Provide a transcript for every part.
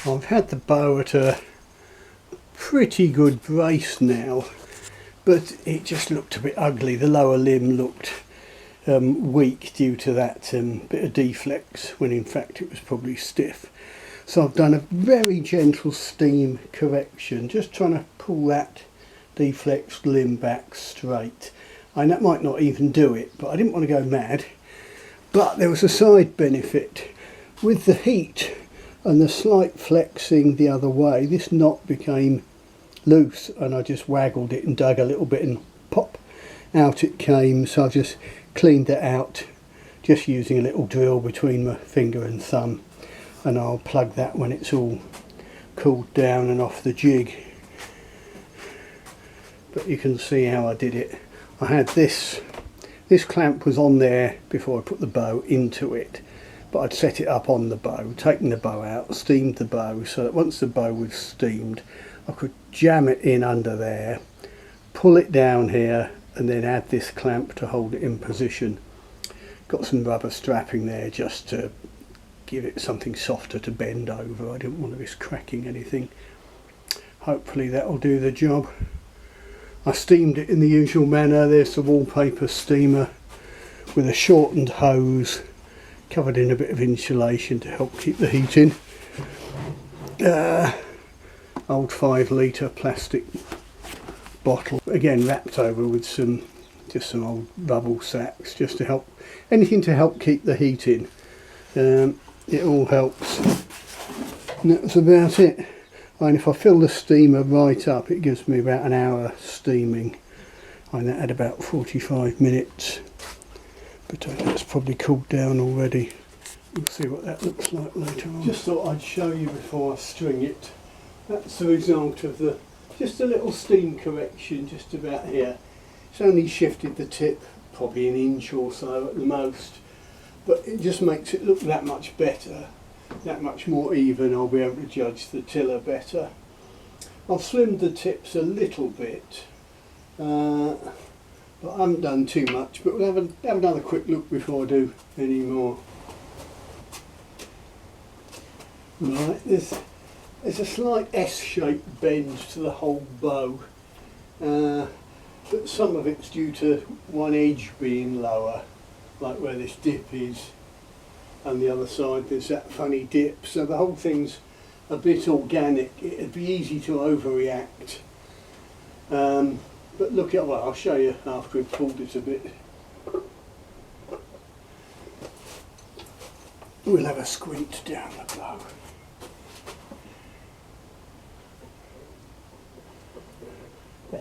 I've had the bow at a pretty good brace now, but it just looked a bit ugly. The lower limb looked weak due to that bit of deflex, when in fact it was probably stiff. So I've done a very gentle steam correction, just trying to pull that deflexed limb back straight. And that might not even do it, but I didn't want to go mad. But there was a side benefit. With the heat and the slight flexing the other way, this knot became loose, and I just waggled it and dug a little bit and pop, out it came. So I just cleaned it out, just using a little drill between my finger and thumb, and I'll plug that when it's all cooled down and off the jig. But you can see how I did it. I had this clamp was on there before I put the bow into it, but I'd set it up on the bow, taken the bow out, steamed the bow, so that once the bow was steamed I could jam it in under there, pull it down here, and then add this clamp to hold it in position. Got some rubber strapping there just to give it something softer to bend over. I didn't want to risk cracking anything. Hopefully that'll do the job. I steamed it in the usual manner. There's the wallpaper steamer with a shortened hose covered in a bit of insulation to help keep the heat in. Old 5 litre plastic bottle, again wrapped over with just some old rubble sacks, just to help, anything to help keep the heat in. It all helps. And that was about it. And if I fill the steamer right up, it gives me about an hour steaming, and that had about 45 minutes, but that's probably cooled down already. We'll see what that looks like later on. Just thought I'd show you before I string it. That's the result of just a little steam correction just about here. It's only shifted the tip probably an inch or so at the most, but it just makes it look that much better, that much more even. I'll be able to judge the tiller better. I've slimmed the tips a little bit, but I haven't done too much, but we'll have another quick look before I do any more. Right, there's a slight S-shaped bend to the whole bow, but some of it's due to one edge being lower, like where this dip is, and the other side there's that funny dip, so the whole thing's a bit organic. It'd be easy to overreact, but look at, well, I'll show you after we've pulled it a bit. We'll have a squint down the bow.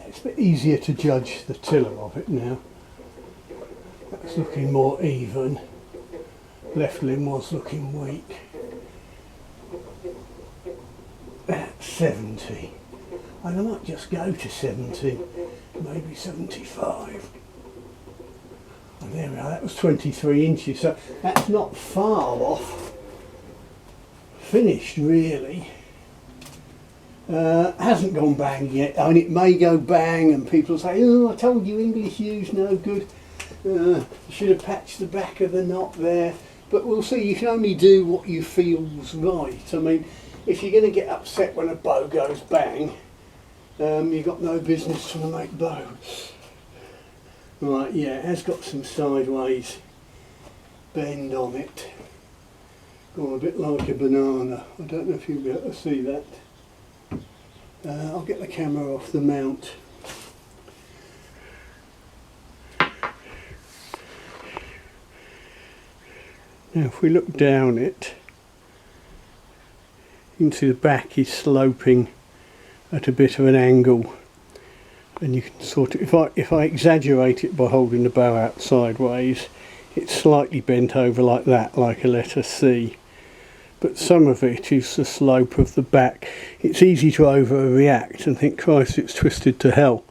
It's a bit easier to judge the tiller of it now. That's looking more even. Left limb was looking weak. At 70. And I might just go to 70, maybe 75. And there we are, that was 23 inches, so that's not far off finished really. Hasn't gone bang yet. I mean, it may go bang and people say, oh, I told you English Yew's no good. Should have patched the back of the knot there. But we'll see. You can only do what you feel's right. I mean, if you're going to get upset when a bow goes bang, you've got no business trying to make bows. Right, yeah, it has got some sideways bend on it. Gone a bit like a banana. I don't know if you'll be able to see that. I'll get the camera off the mount. Now if we look down it, you can see the back is sloping at a bit of an angle, and you can sort of, if I exaggerate it by holding the bow out sideways, it's slightly bent over like that, like a letter C. But some of it is the slope of the back. It's easy to overreact and think, Christ, it's twisted to hell.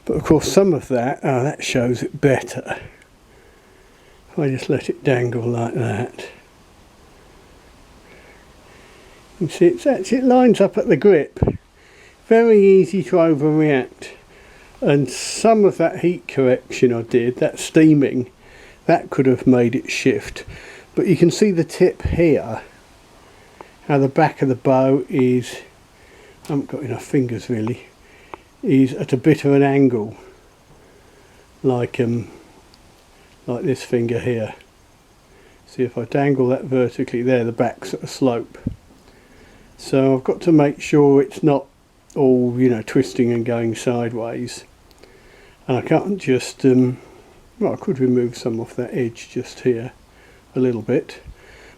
But of course some of that, that shows it better. If I just let it dangle like that. You see, it lines up at the grip. Very easy to overreact. And some of that heat correction I did, that steaming, that could have made it shift. But you can see the tip here how the back of the bow is, I haven't got enough fingers really, is at a bit of an angle, like this finger here. See, if I dangle that vertically there, the back's at a slope. So I've got to make sure it's not all, you know, twisting and going sideways. And I can't just, well, I could remove some off that edge just here, a little bit.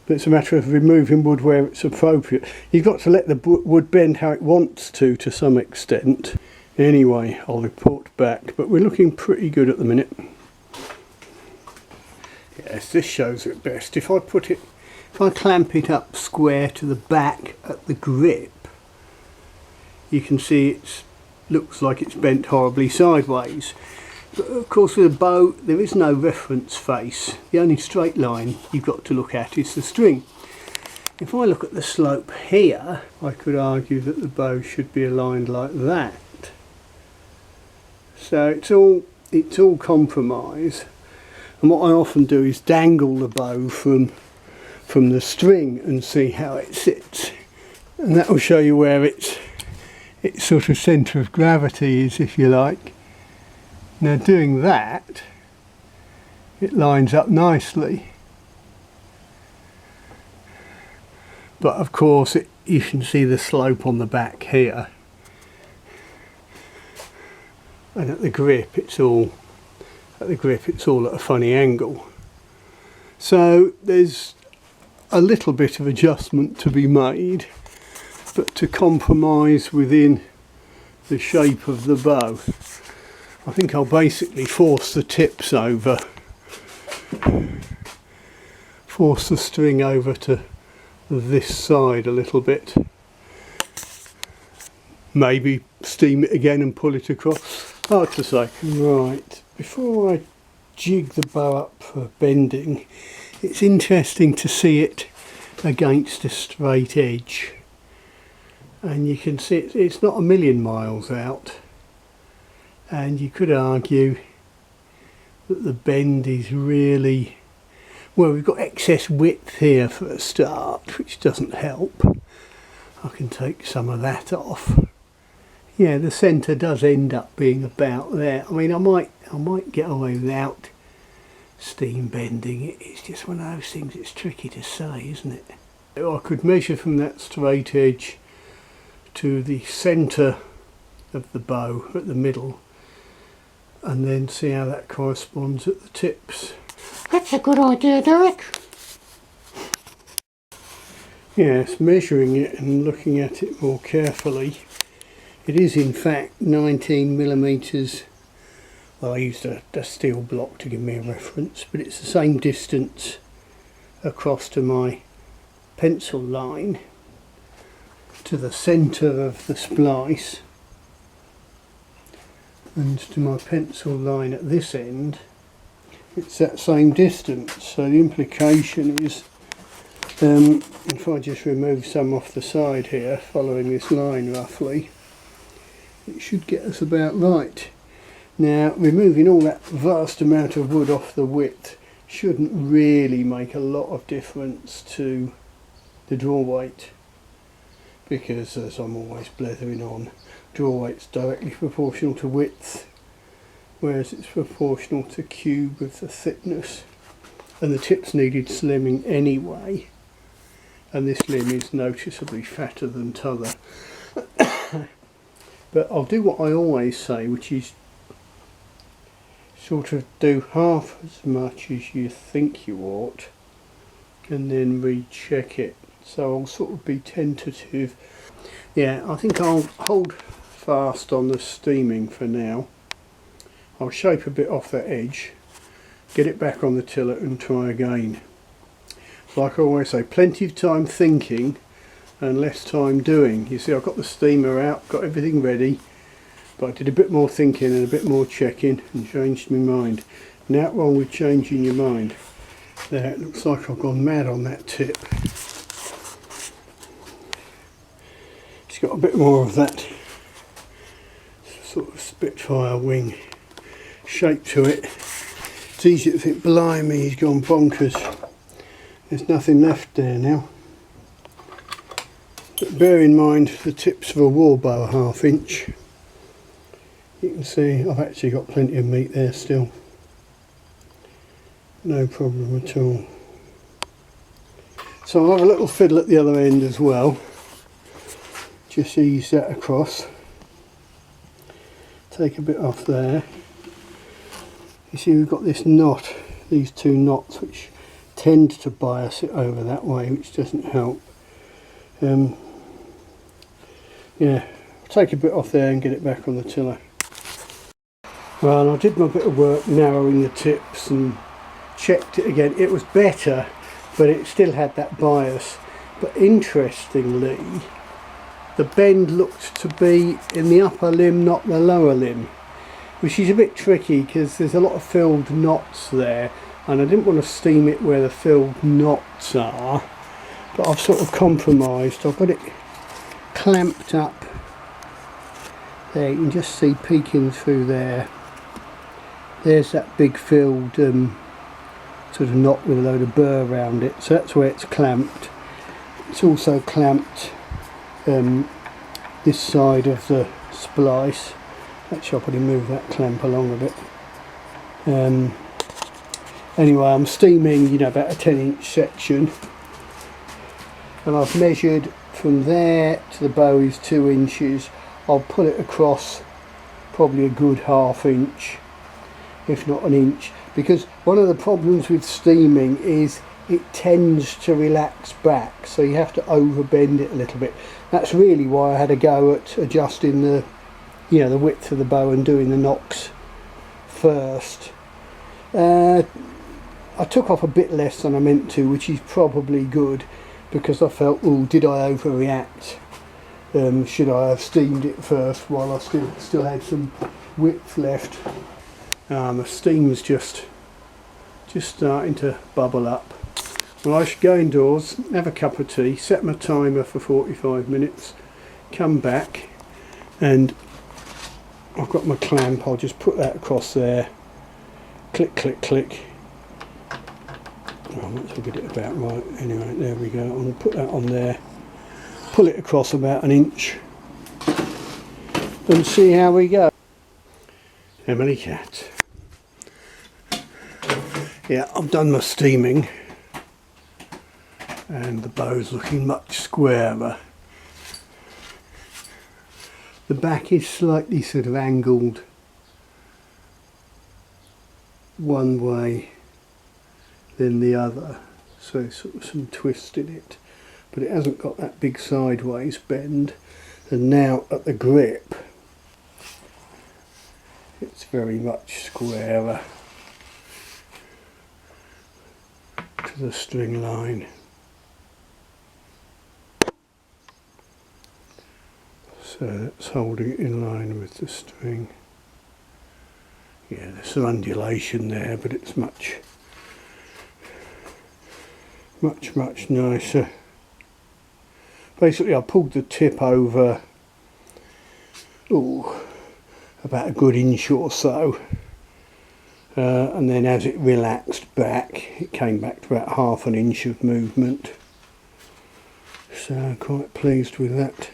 But it's a matter of removing wood where it's appropriate. You've got to let the wood bend how it wants to some extent. Anyway, I'll report back, but we're looking pretty good at the minute. Yes, this shows it best. If I clamp it up square to the back at the grip, you can see it looks like it's bent horribly sideways. But of course with a bow there is no reference face. The only straight line you've got to look at is the string. If I look at the slope here, I could argue that the bow should be aligned like that. So it's all compromise. And what I often do is dangle the bow from the string and see how it sits. And that will show you where its sort of centre of gravity is, if you like. Now doing that, it lines up nicely. But of course you can see the slope on the back here. And at the grip it's all at a funny angle. So there's a little bit of adjustment to be made, but to compromise within the shape of the bow. I think I'll basically force the tips over, force the string over to this side a little bit, maybe steam it again and pull it across, hard to say. Right, before I jig the bow up for bending, it's interesting to see it against a straight edge, and you can see it's not a million miles out. And you could argue that the bend is really, well, we've got excess width here for a start, which doesn't help. I can take some of that off. Yeah, the centre does end up being about there. I mean, I might get away without steam bending. It's just one of those things, it's tricky to say, isn't it? I could measure from that straight edge to the centre of the bow at the middle, and then see how that corresponds at the tips. That's a good idea, Derek. Yes, measuring it and looking at it more carefully, it is in fact 19 millimetres. Well, I used a steel block to give me a reference, but it's the same distance across to my pencil line to the centre of the splice, and to my pencil line at this end, it's that same distance. So the implication is, if I just remove some off the side here, following this line roughly, it should get us about right. Now, removing all that vast amount of wood off the width shouldn't really make a lot of difference to the draw weight, because as I'm always blethering on, draw weight's directly proportional to width, whereas it's proportional to cube of the thickness, and the tips needed slimming anyway, and this limb is noticeably fatter than t'other. But I'll do what I always say, which is sort of do half as much as you think you ought and then recheck it. So I'll sort of be tentative. Yeah, I think I'll hold fast on the steaming for now. I'll shape a bit off that edge, get it back on the tiller and try again. Like I always say, plenty of time thinking and less time doing. You see, I've got the steamer out, got everything ready, but I did a bit more thinking and a bit more checking and changed my mind. Now wrong with changing your mind. There, it looks like I've gone mad on that tip. It's got a bit more of that sort of Spitfire wing shape to it. It's easy to think, blimey, he's gone bonkers. There's nothing left there now. But bear in mind the tips of a war bow are 1/2 inch. You can see I've actually got plenty of meat there still. No problem at all. So I'll have a little fiddle at the other end as well. Just ease that across. Take a bit off there. You see we've got this knot, these 2 knots which tend to bias it over that way, which doesn't help. Yeah, take a bit off there and get it back on the tiller. Well, I did my bit of work narrowing the tips and checked it again. It was better, but it still had that bias. But interestingly, the bend looked to be in the upper limb, not the lower limb, which is a bit tricky because there's a lot of filled knots there, and I didn't want to steam it where the filled knots are, but I've sort of compromised. I've got it clamped up there. You can just see peeking through there. There's that big filled sort of knot with a load of burr around it, so that's where it's clamped. It's also clamped this side of the splice. Actually, I'll probably move that clamp along a bit. Anyway, I'm steaming, you know, about a 10-inch section, and I've measured from there to the bow is 2 inches. I'll pull it across probably a good 1/2 inch, if not 1 inch, because one of the problems with steaming is it tends to relax back, so you have to overbend it a little bit. That's really why I had a go at adjusting the, you know, the width of the bow and doing the nocks first. I took off a bit less than I meant to, which is probably good, because I felt, oh, did I overreact? Should I have steamed it first while I still had some width left? The steam's just starting to bubble up. Well, I should go indoors, have a cup of tea, set my timer for 45 minutes, come back, and I've got my clamp. I'll just put that across there, click, click, click. Oh, let's get it about right. Anyway, there we go. I'm going to put that on there, pull it across about 1 inch, and see how we go. Emily Cat. Yeah, I've done my steaming, and the bow's looking much squarer. The back is slightly sort of angled one way than the other, so sort of some twist in it, but it hasn't got that big sideways bend. And now at the grip, it's very much squarer to the string line. So that's holding it in line with the string. Yeah, there's some undulation there, but it's much nicer. Basically, I pulled the tip over about a good inch or so, and then as it relaxed back, it came back to about 1/2 inch of movement. So I'm quite pleased with that.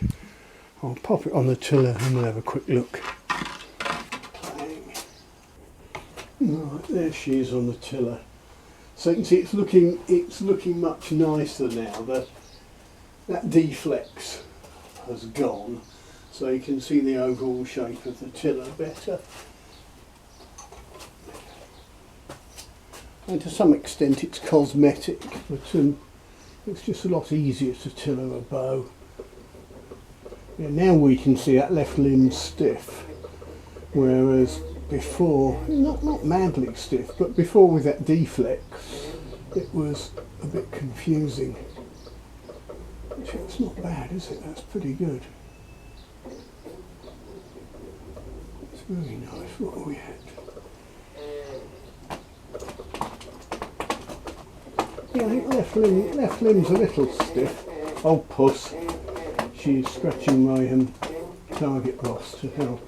I'll pop it on the tiller and we'll have a quick look. Right, there she is on the tiller. So you can see it's looking much nicer now. That deflex has gone, so you can see the overall shape of the tiller better. And to some extent it's cosmetic, but it's just a lot easier to tiller a bow. Yeah, now we can see that left limb's stiff, whereas before, not madly stiff, but before with that deflex, it was a bit confusing. Actually, it's not bad, is it? That's pretty good. It's really nice. What are we at? Yeah, I think left limb's a little stiff. Oh, puss. She's scratching my target boss to help.